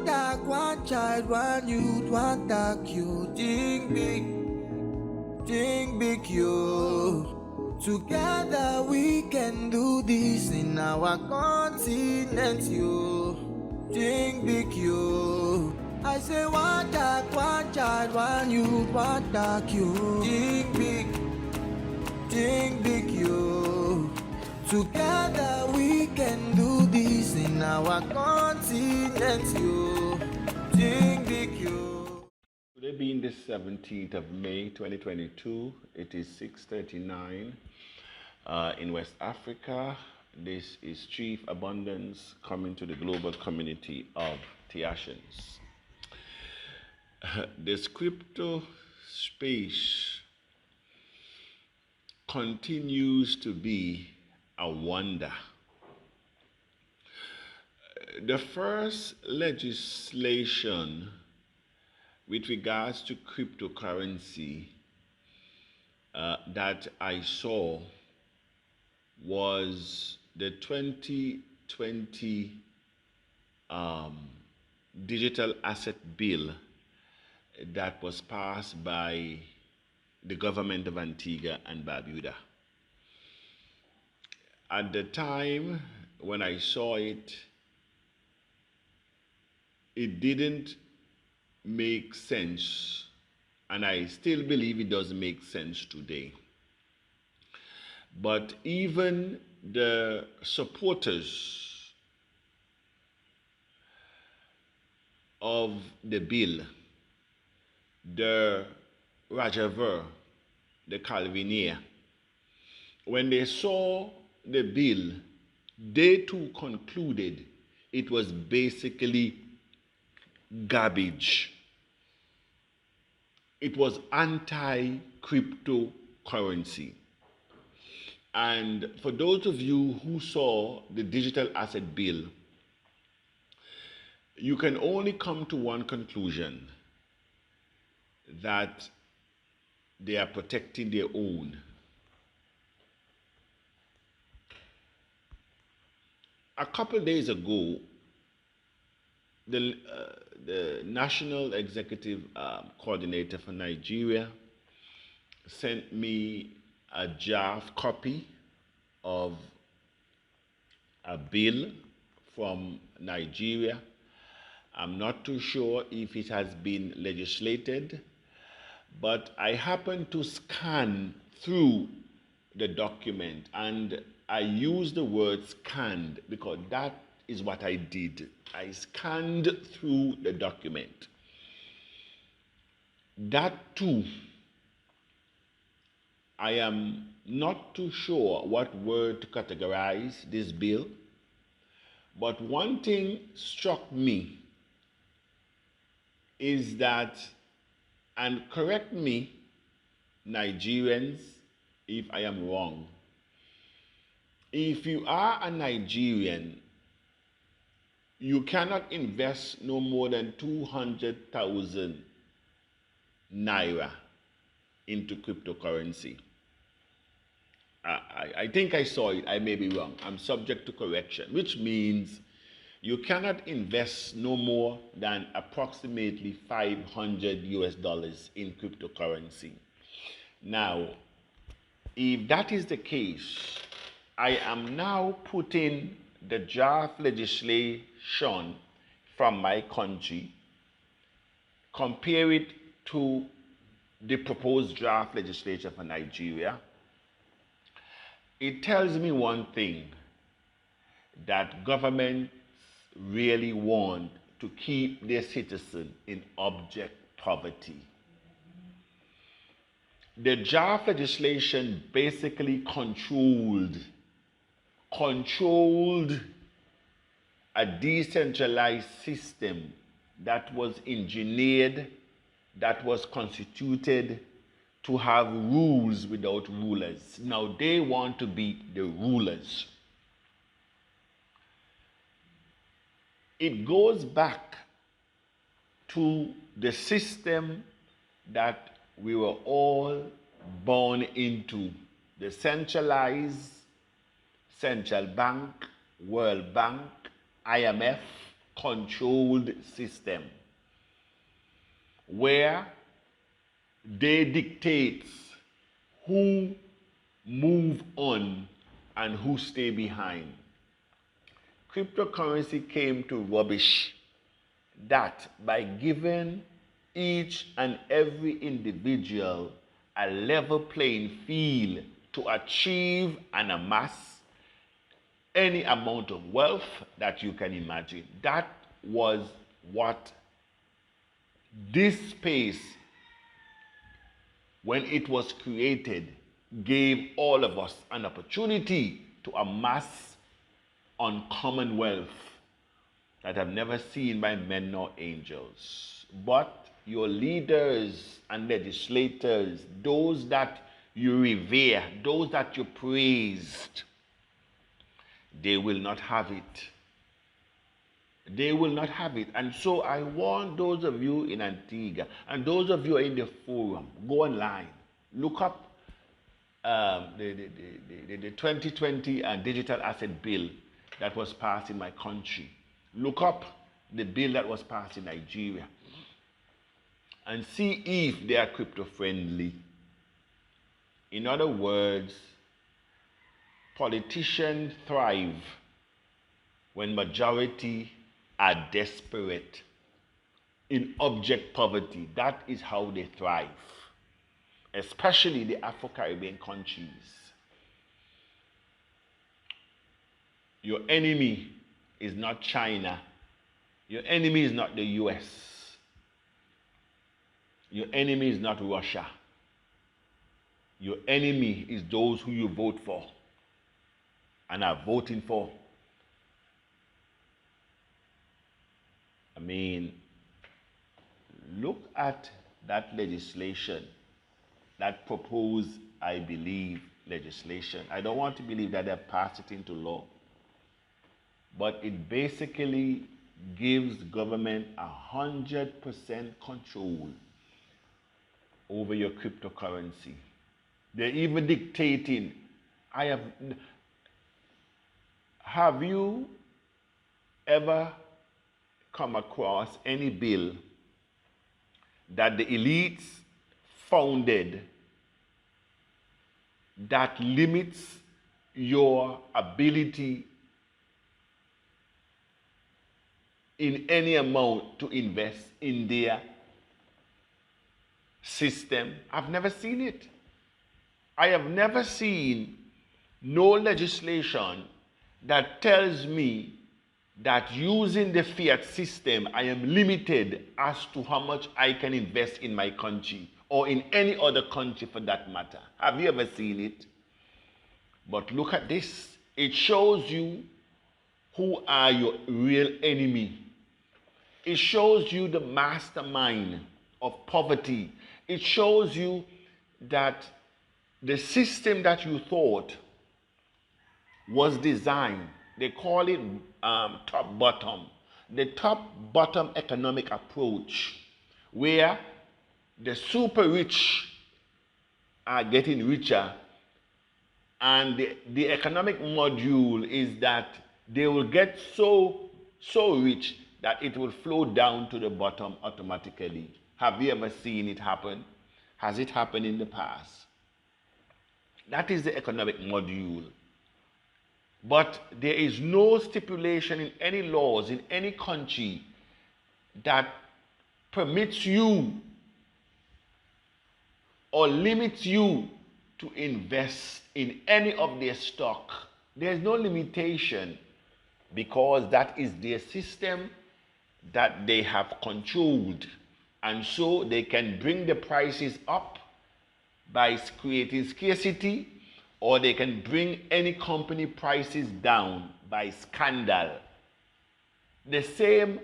tag, one child, one youth, one tag you. Think big you. Together we can do this in our continent you. Think big you. I say one tag, one child, one youth, one tag you. Think big you. Together we can do this in our continent you. Think big you. Today being the 17th of May 2022, it is 6:39 in West Africa. This is Chief Abundance coming to the global community of Taccians. This crypto space continues to be a wonder. The first legislation with regards to cryptocurrency that I saw was the 2020 digital asset bill that was passed by the government of Antigua and Barbuda. At the time when I saw it, it didn't make sense, and I still believe it doesn't make sense today. But even the supporters of the bill, the Rajaver, the Calvinier, when they saw the bill, they too concluded it was basically garbage. It was anti-cryptocurrency. And for those of you who saw the digital asset bill, you can only come to one conclusion: that they are protecting their own. A couple days ago, the National Executive Coordinator for Nigeria sent me a draft copy of a bill from Nigeria. I'm not too sure if it has been legislated, but I happened to scan through the document, and I use the word scanned because that is what I did. I scanned through the document. That too, I am not too sure what word to categorize this bill, but one thing struck me is that, and correct me, Nigerians, if I am wrong, if you are a Nigerian, you cannot invest no more than 200,000 Naira into cryptocurrency. I think I saw it. I may be wrong. I'm subject to correction, which means you cannot invest no more than approximately $500 in cryptocurrency. Now, if that is the case, I am now putting the draft legislation from my country, compare it to the proposed draft legislation for Nigeria. It tells me one thing, that governments really want to keep their citizens in abject poverty. The draft legislation basically controlled a decentralized system that was engineered, that was constituted to have rules without rulers. Now they want to be the rulers. It goes back to the system that we were all born into, the centralized central bank, World Bank, IMF controlled system where they dictate who move on and who stay behind. Cryptocurrency came to rubbish that by giving each and every individual a level playing field to achieve and amass any amount of wealth that you can imagine. That was what this space, when it was created, gave all of us an opportunity to amass uncommon wealth that I've never seen by men nor angels. But your leaders and legislators, those that you revere, those that you praised, they will not have it. They will not have it. And so I want those of you in Antigua and those of you in the forum, go online, look up the 2020 digital asset bill that was passed in my country. Look up the bill that was passed in Nigeria and see if they are crypto friendly. In other words, politicians thrive when majority are desperate in abject poverty. That is how they thrive, especially the Afro-Caribbean countries. Your enemy is not China. Your enemy is not the US. Your enemy is not Russia. Your enemy is those who you vote for and are voting for. I mean, look at that legislation, that proposed, I believe, legislation. I don't want to believe that they passed it into law, but it basically gives government 100% control over your cryptocurrency. They're even dictating. Have you ever come across any bill that the elites founded that limits your ability in any amount to invest in their system? I've never seen it. I have never seen no legislation that tells me that using the fiat system, I am limited as to how much I can invest in my country or in any other country for that matter. Have you ever seen it? But look at this. It shows you who are your real enemy. It shows you the mastermind of poverty. It shows you that the system that you thought was designed, they call it top-bottom. The top-bottom economic approach, where the super rich are getting richer, and the economic module is that they will get so rich that it will flow down to the bottom automatically. Have you ever seen it happen? Has it happened in the past? That is the economic module. But there is no stipulation in any laws in any country that permits you or limits you to invest in any of their stock. There's no limitation, because that is their system that they have controlled. And so they can bring the prices up by creating scarcity, or they can bring any company prices down by scandal. The same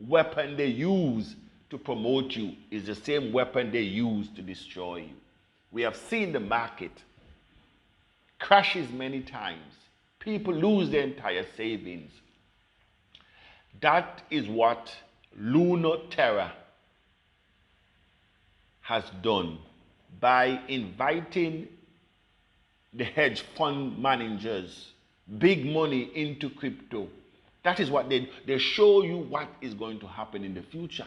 weapon they use to promote you is the same weapon they use to destroy you. We have seen the market crashes many times. People lose their entire savings. That is what lunar terror has done by inviting the hedge fund managers, big money into crypto, That is what they show you what is going to happen in the future.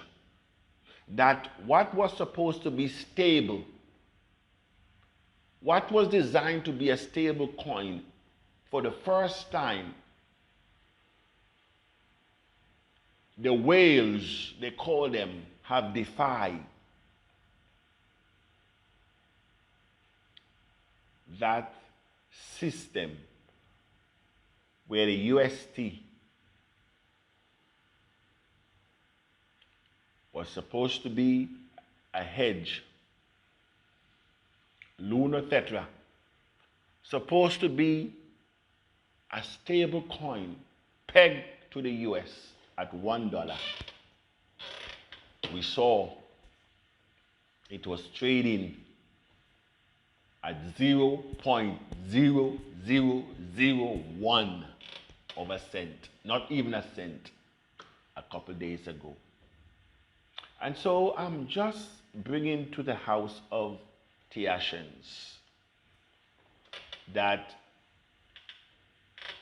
That what was supposed to be stable, what was designed to be a stable coin, for the first time, the whales, they call them, have defied that system where the UST was supposed to be a hedge, lunar theta, supposed to be a stable coin pegged to the US at $1. We saw it was trading at 0.0001 of a cent, not even a cent, a couple days ago. And so I'm just bringing to the house of Taccians that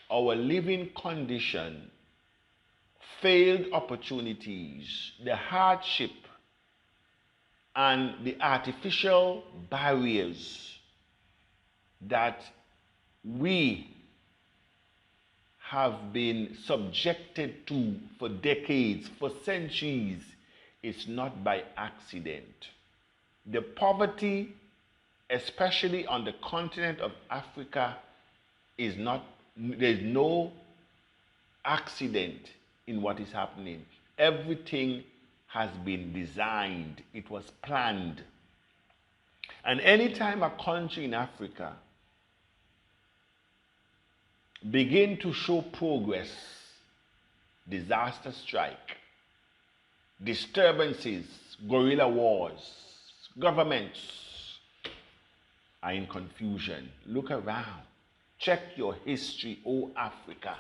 our living condition, failed opportunities, the hardship, and the artificial barriers that we have been subjected to for decades, for centuries, is not by accident. The poverty, especially on the continent of Africa, is not, there's no accident in what is happening. Everything has been designed, it was planned. And anytime a country in Africa begin to show progress, disaster strike, disturbances, guerrilla wars, governments are in confusion. Look around. Check your history, O Africa.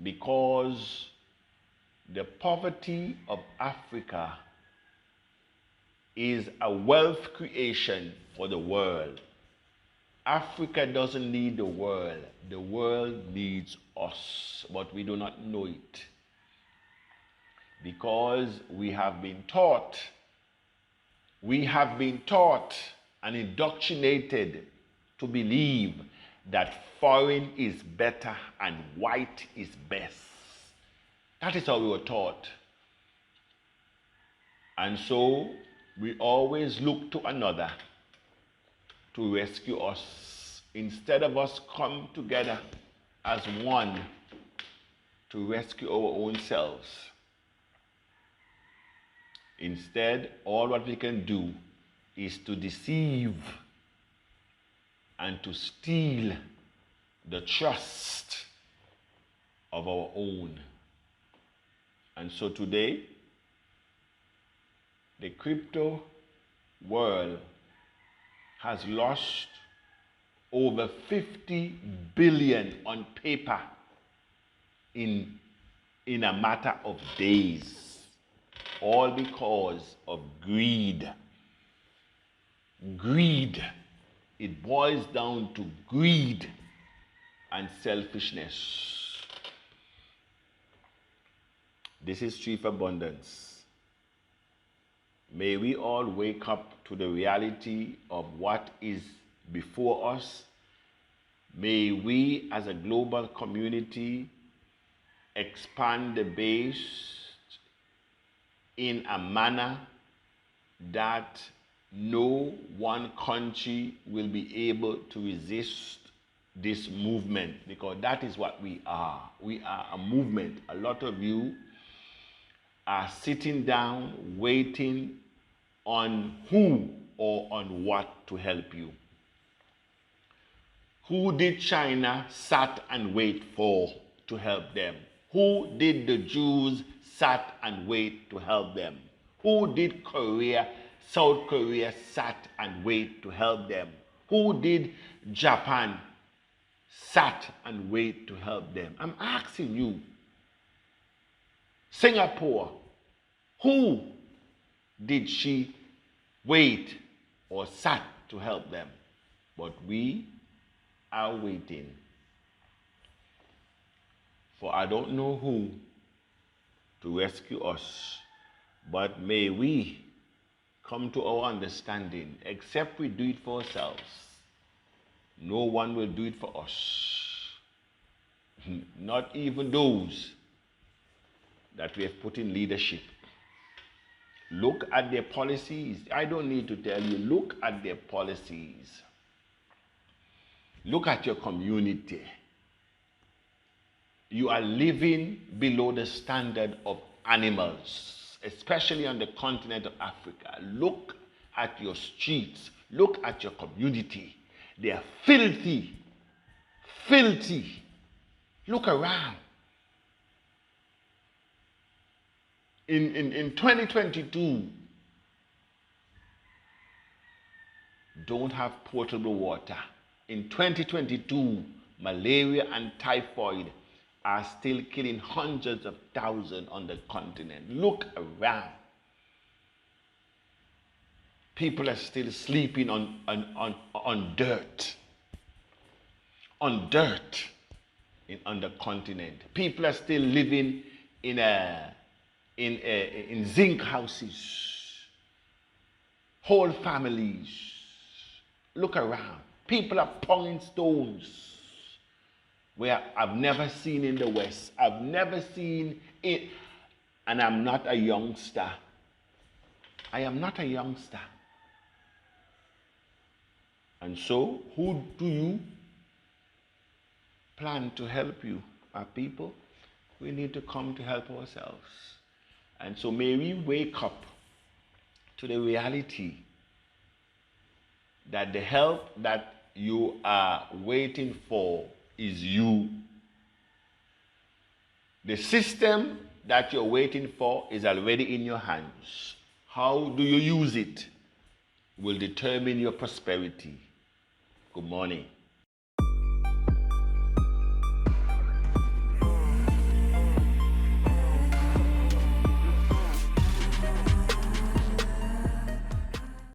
Because the poverty of Africa is a wealth creation for the world. Africa doesn't need the world needs us, but we do not know it. Because we have been taught and indoctrinated to believe that foreign is better and white is best. That is how we were taught. And so we always look to another to rescue us, instead of us come together as one to rescue our own selves. Instead, all what we can do is to deceive and to steal the trust of our own. And so today, the crypto world has lost over 50 billion on paper in a matter of days, all because of greed. Greed. It boils down to greed and selfishness. This is chief abundance. May we all wake up to the reality of what is before us. May we as a global community expand the base in a manner that no one country will be able to resist this movement, because that is what we are. We are a movement. A lot of you are sitting down waiting on who or on what to help you. Who did China sat and wait for to help them? Who did the Jews sat and wait to help them? Who did South Korea sat and wait to help them? Who did Japan sat and wait to help them? I'm asking you. Singapore, who did she wait or sat to help them? But we are waiting. For I don't know who to rescue us, but may we come to our understanding, except we do it for ourselves, no one will do it for us. Not even those that we have put in leadership. Look at their policies. I don't need to tell you, look at their policies. Look at your community. You are living below the standard of animals, especially on the continent of Africa. Look at your streets. Look at your community. They are filthy. Filthy. Look around. In 2022, don't have potable water. In 2022, malaria and typhoid are still killing hundreds of thousands on the continent. Look around. People are still sleeping on dirt. On dirt on the continent. People are still living in zinc houses. Whole families. Look around. People are pouring stones where I've never seen in the West. I've never seen it. And I'm not a youngster. I am not a youngster. And so, who do you plan to help you? Our people? We need to come to help ourselves. And so may we wake up to the reality that the help that you are waiting for is you. The system that you're waiting for is already in your hands. How do you use it will determine your prosperity. Good morning.